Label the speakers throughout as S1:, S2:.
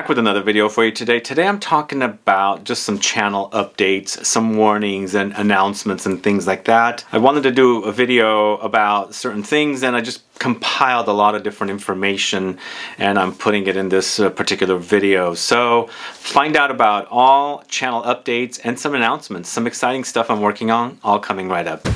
S1: back with another video for you today. Today I'm talking about just some channel updates, some warnings and announcements and things like that. I wanted to do a video about certain things and I just compiled a lot of different information and I'm putting it in this particular video. So find out about all channel updates and some announcements, some exciting stuff I'm working on, all coming right up.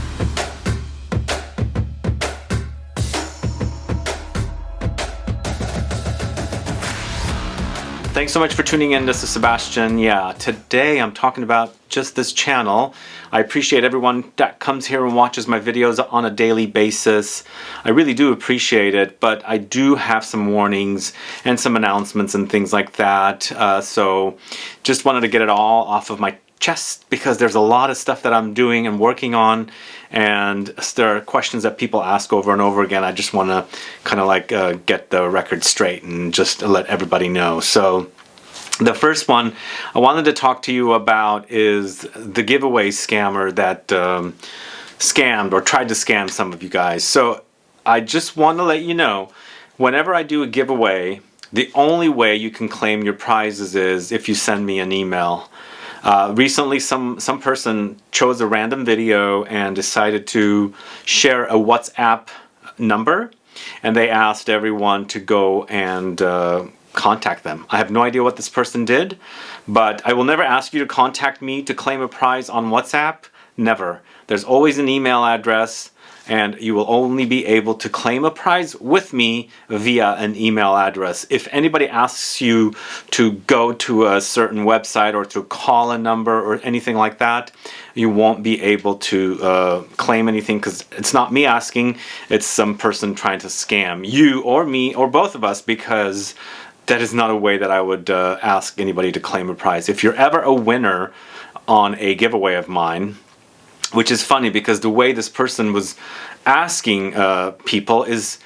S1: Thanks so much for tuning in. This is Sebastian. Yeah, today I'm talking about just this channel. I appreciate everyone that comes here and watches my videos on a daily basis. I really do appreciate it, but I do have some warnings and some announcements and things like that. So just wanted to get it all off of my chest because there's a lot of stuff that I'm doing and working on, and there are questions that people ask over and over again. I just want to kind of like get the record straight and just let everybody know. So the first one I wanted to talk to you about is the giveaway scammer that scammed or tried to scam some of you guys. So I just want to let you know, whenever I do a giveaway, the only way you can claim your prizes is if you send me an email. Recently some person chose a random video and decided to share a WhatsApp number, and they asked everyone to go and contact them. I have no idea what this person did, but I will never ask you to contact me to claim a prize on WhatsApp. Never. There's always an email address, and you will only be able to claim a prize with me via an email address. If anybody asks you to go to a certain website or to call a number or anything like that, you won't be able to claim anything, because it's not me asking, it's some person trying to scam you or me or both of us, because that is not a way that I would ask anybody to claim a prize. If you're ever a winner on a giveaway of mine, which is funny because the way this person was asking people is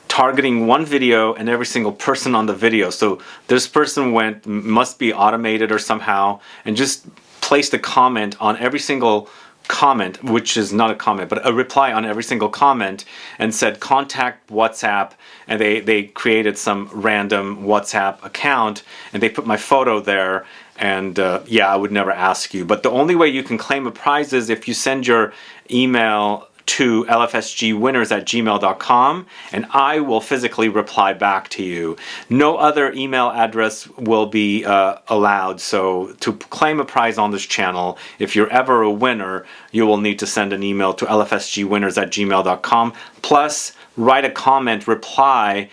S1: targeting one video and every single person on the video. So this person must be automated or somehow, and just placed a comment on every single comment, which is not a comment, but a reply on every single comment, and said contact WhatsApp, and they created some random WhatsApp account and they put my photo there. And yeah, I would never ask you, but the only way you can claim a prize is if you send your email to lfsgwinners@gmail.com, and I will physically reply back to you. No other email address will be allowed. So to claim a prize on this channel, if you're ever a winner, you will need to send an email to lfsgwinners@gmail.com, plus write a comment reply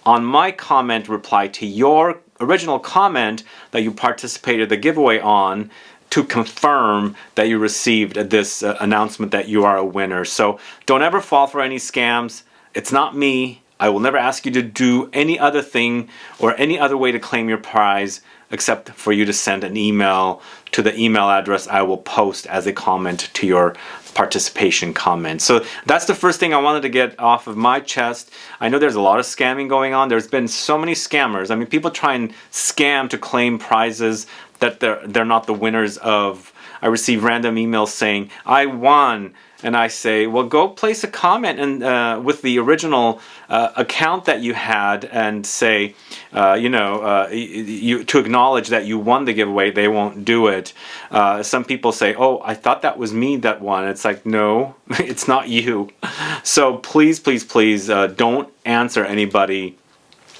S1: on my comment reply to your original comment that you participated in the giveaway on, to confirm that you received this announcement that you are a winner. So don't ever fall for any scams. It's not me. I will never ask you to do any other thing or any other way to claim your prize except for you to send an email to the email address I will post as a comment to your participation comment. So that's the first thing I wanted to get off of my chest. I know there's a lot of scamming going on. There's been so many scammers. I mean, people try and scam to claim prizes that they're not the winners of. I receive random emails saying, I won. And I say, well, go place a comment and with the original account that you had, and say, to acknowledge that you won the giveaway. They won't do it. Some people say, oh, I thought that was me that won. It's like, no, it's not you. So please, please, please don't answer anybody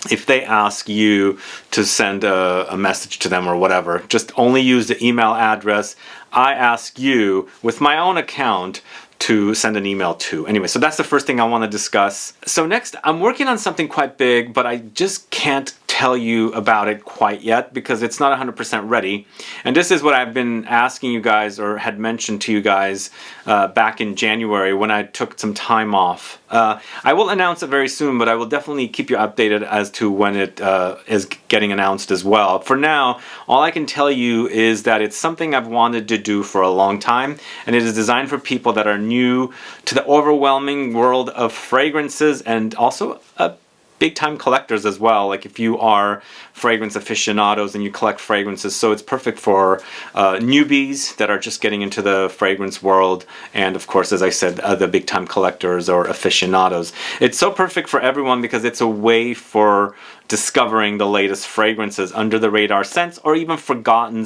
S1: if they ask you to send a message to them or whatever. Just only use the email address I ask you with my own account to send an email to. Anyway, so that's the first thing I want to discuss. So next, I'm working on something quite big, but I just can't tell you about it quite yet because it's not 100% ready. And this is what I've been asking you guys, or had mentioned to you guys back in January when I took some time off. I will announce it very soon, but I will definitely keep you updated as to when it is getting announced as well. For now, all I can tell you is that it's something I've wanted to do for a long time, and it is designed for people that are new to the overwhelming world of fragrances, and also big time collectors as well. Like if you are fragrance aficionados and you collect fragrances, so it's perfect for newbies that are just getting into the fragrance world, and of course, as I said, the big time collectors or aficionados. It's so perfect for everyone because it's a way for discovering the latest fragrances, under the radar scents, or even forgotten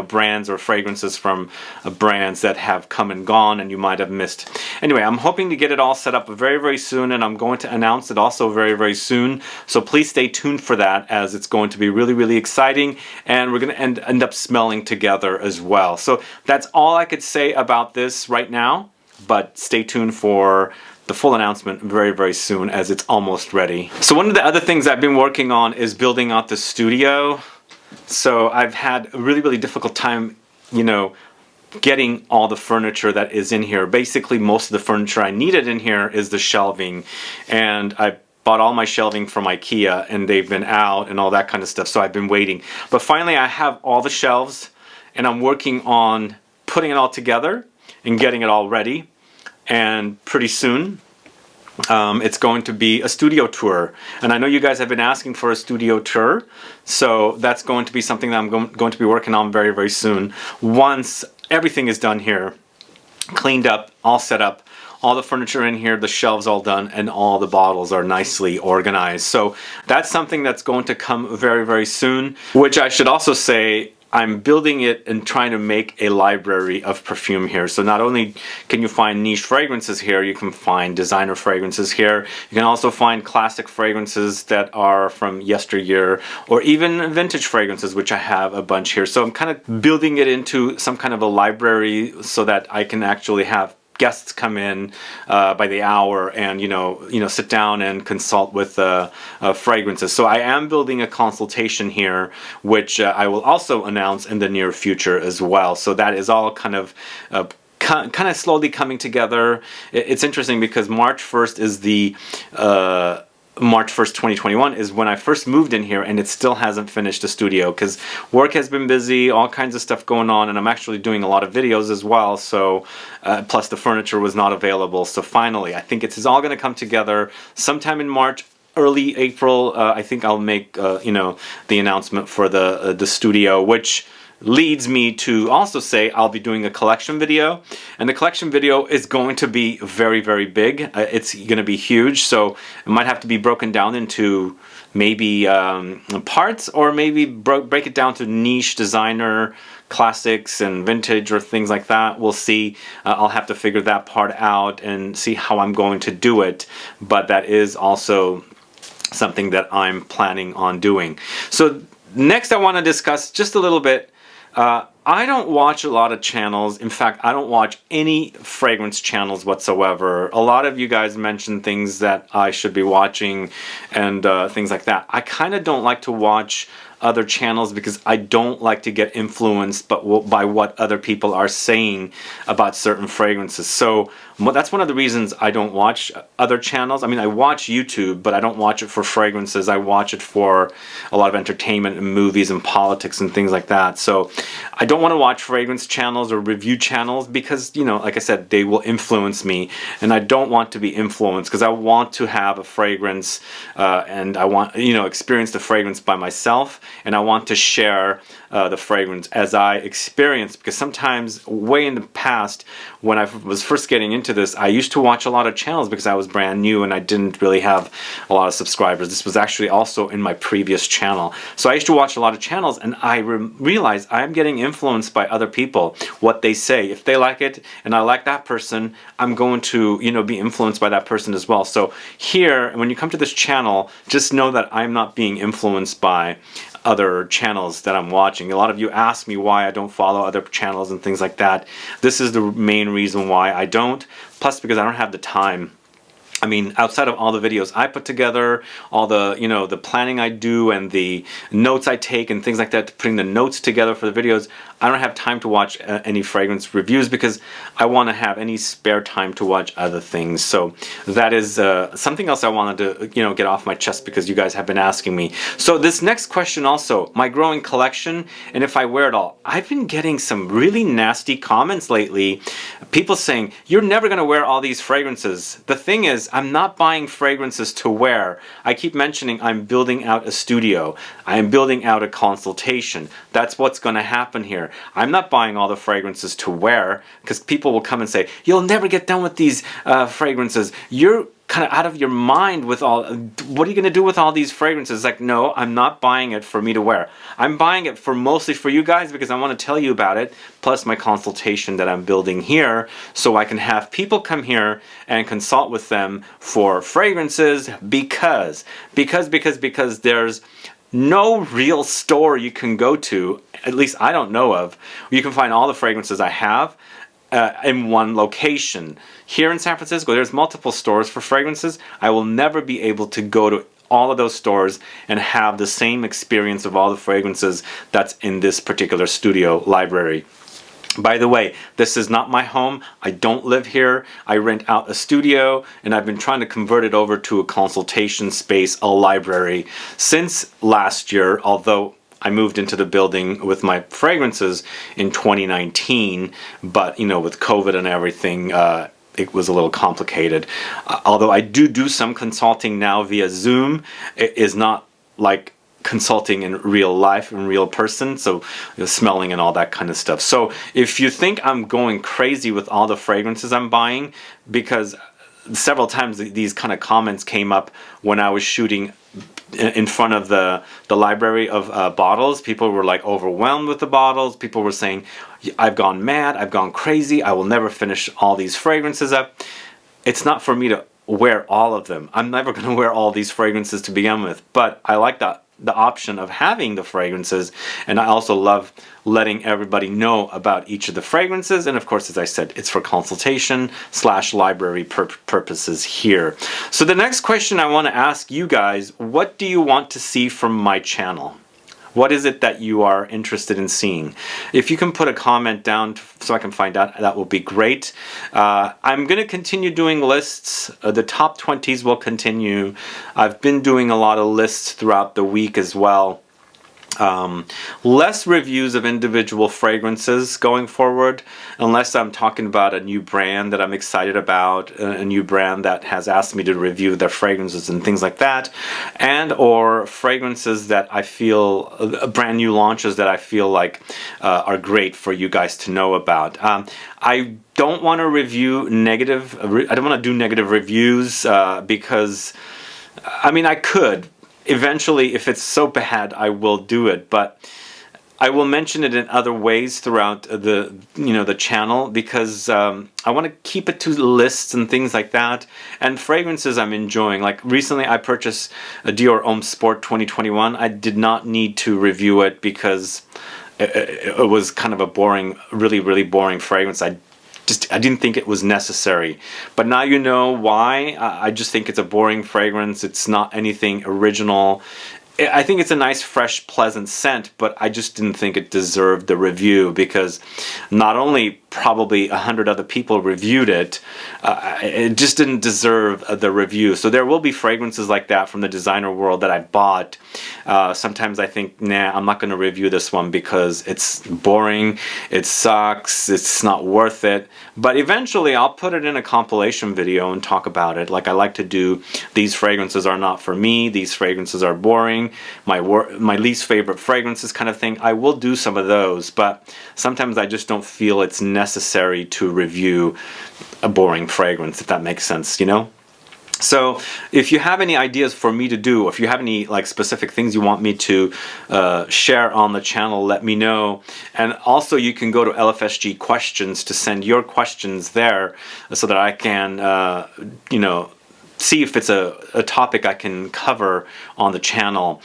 S1: brands or fragrances from brands that have come and gone and you might have missed. Anyway, I'm hoping to get it all set up very, very soon, and I'm going to announce it also very, very soon. So please stay tuned for that, as it's going to be really, really exciting, and we're going to end up smelling together as well. So that's all I could say about this right now, but stay tuned for the full announcement very, very soon, as it's almost ready. So one of the other things I've been working on is building out the studio. So I've had a really, really difficult time, getting all the furniture that is in here. Basically, most of the furniture I needed in here is the shelving, and I bought all my shelving from IKEA and they've been out and all that kind of stuff, so I've been waiting. But finally I have all the shelves, and I'm working on putting it all together and getting it all ready. And pretty soon it's going to be a studio tour, and I know you guys have been asking for a studio tour, so that's going to be something that I'm going to be working on very, very soon. Once everything is done here, cleaned up, all set up, all the furniture in here, the shelves all done, and all the bottles are nicely organized. So that's something that's going to come very, very soon, which I should also say, I'm building it and trying to make a library of perfume here. So not only can you find niche fragrances here, you can find designer fragrances here. You can also find classic fragrances that are from yesteryear, or even vintage fragrances, which I have a bunch here. So I'm kind of building it into some kind of a library so that I can actually have guests come in by the hour and sit down and consult with fragrances. So I am building a consultation here, which I will also announce in the near future as well. So that is all kind of slowly coming together. It's interesting because March 1st is the March 1st, 2021 is when I first moved in here, and it still hasn't finished the studio because work has been busy, all kinds of stuff going on, and I'm actually doing a lot of videos as well, so plus the furniture was not available. So finally, I think it's all going to come together sometime in March, early April. I think I'll make the announcement for the studio, which leads me to also say I'll be doing a collection video, and the collection video is going to be very, very big. It's going to be huge, so it might have to be broken down into maybe parts, or maybe break it down to niche designer classics and vintage or things like that. We'll see. I'll have to figure that part out and see how I'm going to do it, but that is also something that I'm planning on doing. So next I want to discuss just a little bit. I don't watch a lot of channels. In fact, I don't watch any fragrance channels whatsoever. A lot of you guys mention things that I should be watching and things like that. I kind of don't like to watch other channels because I don't like to get influenced by what other people are saying about certain fragrances. So that's one of the reasons I don't watch other channels. I mean, I watch YouTube, but I don't watch it for fragrances. I watch it for a lot of entertainment and movies and politics and things like that. So I don't want to watch fragrance channels or review channels because, like I said, they will influence me, and I don't want to be influenced because I want to have a fragrance and I want, experience the fragrance by myself, and I want to share the fragrance as I experience, because sometimes way in the past when I was first getting into this, I used to watch a lot of channels because I was brand new and I didn't really have a lot of subscribers. This was actually also in my previous channel. So I used to watch a lot of channels, and I realized I'm getting influenced by other people, what they say. If they like it and I like that person, I'm going to be influenced by that person as well. So here, when you come to this channel, just know that I'm not being influenced by other channels that I'm watching. A lot of you ask me why I don't follow other channels and things like that. This is the main reason why I don't, plus because I don't have the time. I mean, outside of all the videos I put together, all the, the planning I do and the notes I take and things like that, putting the notes together for the videos, I don't have time to watch any fragrance reviews because I want to have any spare time to watch other things. So that is something else I wanted to, get off my chest because you guys have been asking me. So this next question also, my growing collection and if I wear it all. I've been getting some really nasty comments lately. People saying, you're never going to wear all these fragrances. The thing is, I'm not buying fragrances to wear. I keep mentioning I'm building out a studio. I'm building out a consultation. That's what's going to happen here. I'm not buying all the fragrances to wear, because people will come and say, you'll never get done with these fragrances. You're kind of out of your mind with all, what are you going to do with all these fragrances? Like, no, I'm not buying it for me to wear. I'm buying it for mostly for you guys, because I want to tell you about it, plus my consultation that I'm building here, so I can have people come here and consult with them for fragrances, because there's no real store you can go to, at least I don't know of, where you can find all the fragrances I have in one location. Here in San Francisco, there's multiple stores for fragrances. I will never be able to go to all of those stores and have the same experience of all the fragrances that's in this particular studio library. By the way, this is not my home. I don't live here. I rent out a studio, and I've been trying to convert it over to a consultation space, a library, since last year, although I moved into the building with my fragrances in 2019, but with COVID and everything, it was a little complicated. Although I do some consulting now via Zoom. It is not like consulting in real life, in real person, so smelling and all that kind of stuff. So if you think I'm going crazy with all the fragrances I'm buying, because several times these kind of comments came up when I was shooting in front of the library of bottles. People were like overwhelmed with the bottles. People were saying, I've gone mad, I've gone crazy, I will never finish all these fragrances up. It's not for me to wear all of them. I'm never going to wear all these fragrances to begin with, but I like the option of having the fragrances, and I also love letting everybody know about each of the fragrances. And of course, as I said, it's for consultation / library purposes here. So the next question I want to ask you guys, what do you want to see from my channel? What is it that you are interested in seeing? If you can put a comment down so I can find out, that will be great. I'm going to continue doing lists. The top 20s will continue. I've been doing a lot of lists throughout the week as well. Less reviews of individual fragrances going forward, unless I'm talking about a new brand that I'm excited about, a new brand that has asked me to review their fragrances and things like that, and or fragrances that I feel, brand new launches that I feel like are great for you guys to know about. I don't want to review negative, I don't want to do negative reviews because, I mean, I could. Eventually, if it's so bad, I will do it, but I will mention it in other ways throughout the channel, because I want to keep it to lists and things like that. And fragrances I'm enjoying. Like recently, I purchased a Dior Homme Sport 2021. I did not need to review it because it was kind of a boring, really boring fragrance. I didn't think it was necessary, but now you know why. I just think it's a boring fragrance. It's not anything original. I think it's a nice, fresh, pleasant scent, but I just didn't think it deserved the review, because not only probably 100 other people reviewed it, it just didn't deserve the review. So there will be fragrances like that from the designer world that I bought. Sometimes I think, nah, I'm not going to review this one because it's boring, it sucks, it's not worth it. But eventually I'll put it in a compilation video and talk about it. Like I like to do, these fragrances are not for me, these fragrances are boring, my least favorite fragrances kind of thing. I will do some of those, but sometimes I just don't feel it's necessary to review a boring fragrance, if that makes sense, So if you have any ideas for me to do, if you have any like specific things you want me to share on the channel, let me know. And also you can go to LFSG Questions to send your questions there, so that I can see if it's a topic I can cover on the channel.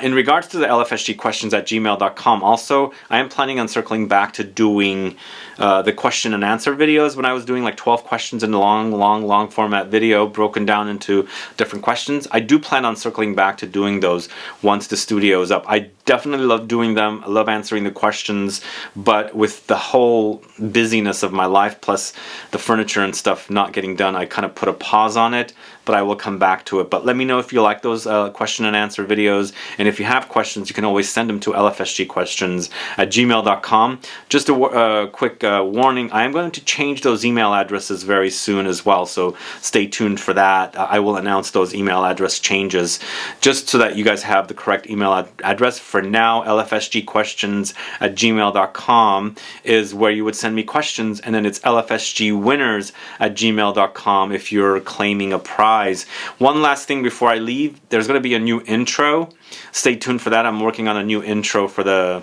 S1: In regards to the lfsgquestions@gmail.com, also, I am planning on circling back to doing the question and answer videos. When I was doing like 12 questions in a long format video broken down into different questions, I do plan on circling back to doing those once the studio is up. I definitely love doing them. I love answering the questions, but with the whole busyness of my life plus the furniture and stuff not getting done, I kind of put a pause on it, but I will come back to it. But let me know if you like those question and answer videos, and if you have questions, you can always send them to lfsgquestions@gmail.com. Just a quick warning, I am going to change those email addresses very soon as well, so stay tuned for that. I will announce those email address changes just so that you guys have the correct email address. For now, lfsgquestions@gmail.com is where you would send me questions, and then it's lfsgwinners@gmail.com if you're claiming a prize. One last thing before I leave, there's going to be a new intro. Stay tuned for that. I'm working on a new intro for the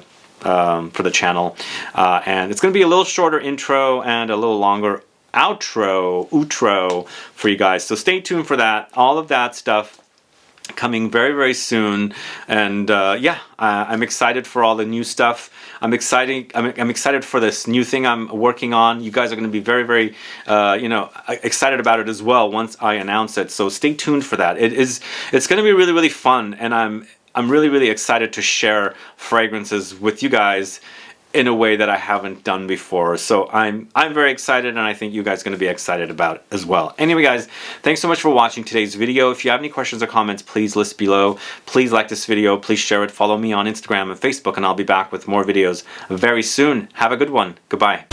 S1: channel, and it's going to be a little shorter intro and a little longer outro for you guys. So stay tuned for that. All of that stuff coming very, very soon, and yeah, I'm excited for all the new stuff. I'm excited for this new thing I'm working on. You guys are going to be very, very, excited about it as well once I announce it. So stay tuned for that. It's going to be really, really fun, and I'm really, really excited to share fragrances with you guys in a way that I haven't done before. So I'm very excited, and I think you guys are going to be excited about it as well. Anyway, guys, thanks so much for watching today's video. If you have any questions or comments, please list below. Please like this video. Please share it. Follow me on Instagram and Facebook, and I'll be back with more videos very soon. Have a good one. Goodbye.